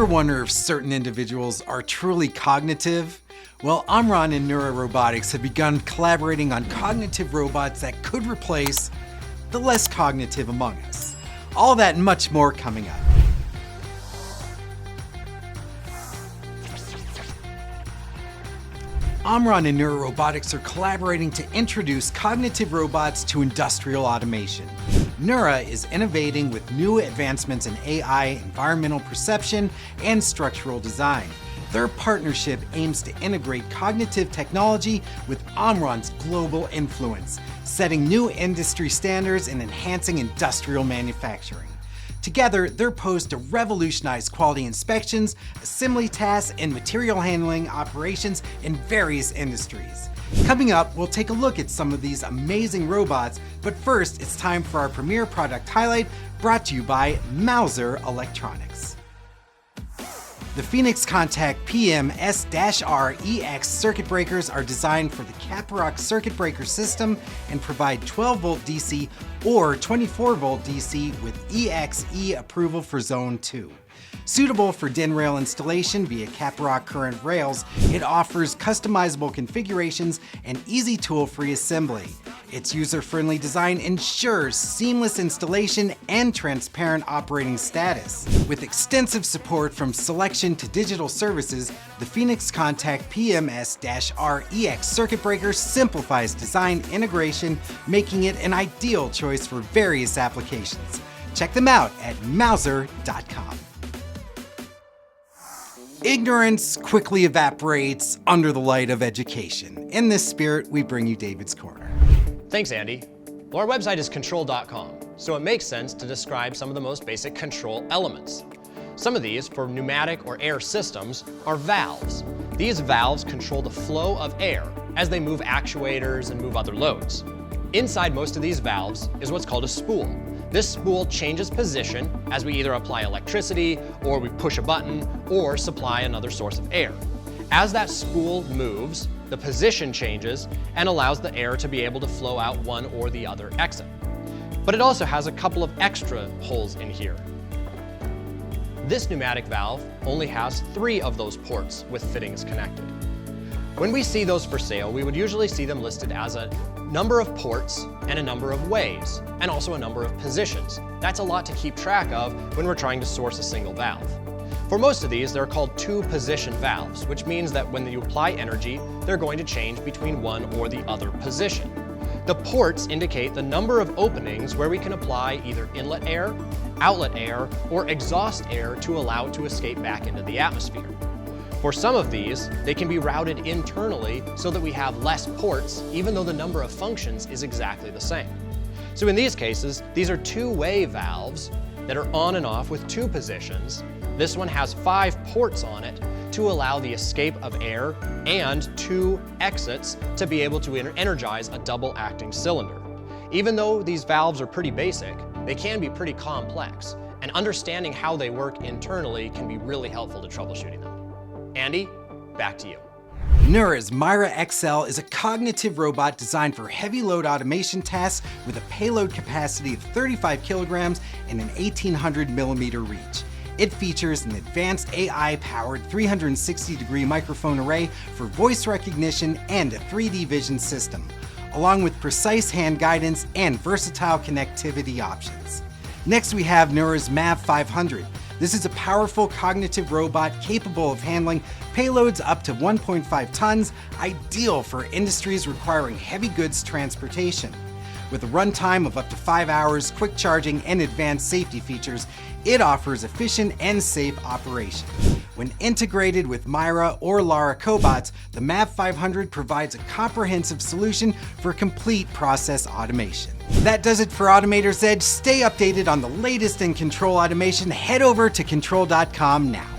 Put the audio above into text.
Ever wonder if certain individuals are truly cognitive? Well, Omron and Neura Robotics have begun collaborating on cognitive robots that could replace the less cognitive among us. All that and much more coming up. Omron and Neura Robotics are collaborating to introduce cognitive robots to industrial automation. Neura is innovating with new advancements in AI, environmental perception, and structural design. Their partnership aims to integrate cognitive technology with Omron's global influence, setting new industry standards and enhancing industrial manufacturing. Together, they're posed to revolutionize quality inspections, assembly tasks, and material handling operations in various industries. Coming up, we'll take a look at some of these amazing robots, but first, it's time for our premier product highlight, brought to you by Mauser Electronics. The Phoenix Contact PM-S-R EX circuit breakers are designed for the Caprock circuit breaker system and provide 12-volt DC or 24-volt DC with EXE approval for Zone 2. Suitable for DIN rail installation via Caprock current rails, it offers customizable configurations and easy tool-free assembly. Its user-friendly design ensures seamless installation and transparent operating status. With extensive support from selection to digital services, the Phoenix Contact PM-S-R EX circuit breaker simplifies design integration, making it an ideal choice for various applications. Check them out at Mauser.com. Ignorance quickly evaporates under the light of education. In this spirit, we bring you David's Corner. Thanks, Andy. Well, our website is control.com, so it makes sense to describe some of the most basic control elements. Some of these, for pneumatic or air systems, are valves. These valves control the flow of air as they move actuators and move other loads. Inside most of these valves is what's called a spool. This spool changes position as we either apply electricity, or we push a button, or supply another source of air. As that spool moves, the position changes and allows the air to be able to flow out one or the other exit. But it also has a couple of extra holes in here. This pneumatic valve only has 3 of those ports with fittings connected. When we see those for sale, we would usually see them listed as a number of ports and a number of ways, and also a number of positions. That's a lot to keep track of when we're trying to source a single valve. For most of these, they're called 2-position valves, which means that when you apply energy, they're going to change between one or the other position. The ports indicate the number of openings where we can apply either inlet air, outlet air, or exhaust air to allow it to escape back into the atmosphere. For some of these, they can be routed internally so that we have less ports, even though the number of functions is exactly the same. So in these cases, these are 2-way valves that are on and off with 2 positions. This one has 5 ports on it to allow the escape of air and 2 exits to be able to energize a double-acting cylinder. Even though these valves are pretty basic, they can be pretty complex, and understanding how they work internally can be really helpful to troubleshooting them. Andy, back to you. Neura's MAiRA XL is a cognitive robot designed for heavy load automation tasks with a payload capacity of 35 kilograms and an 1800 millimeter reach. It features an advanced AI-powered 360-degree microphone array for voice recognition and a 3D vision system, along with precise hand guidance and versatile connectivity options. Next, we have Neura's MAV 500. This is a powerful cognitive robot capable of handling payloads up to 1.5 tons, ideal for industries requiring heavy goods transportation. With a runtime of up to 5 hours, quick charging, and advanced safety features, it offers efficient and safe operation. When integrated with MAiRA or Lara cobots, the MAV 500 provides a comprehensive solution for complete process automation. That does it for Automator's Edge. Stay updated on the latest in control automation. Head over to control.com now.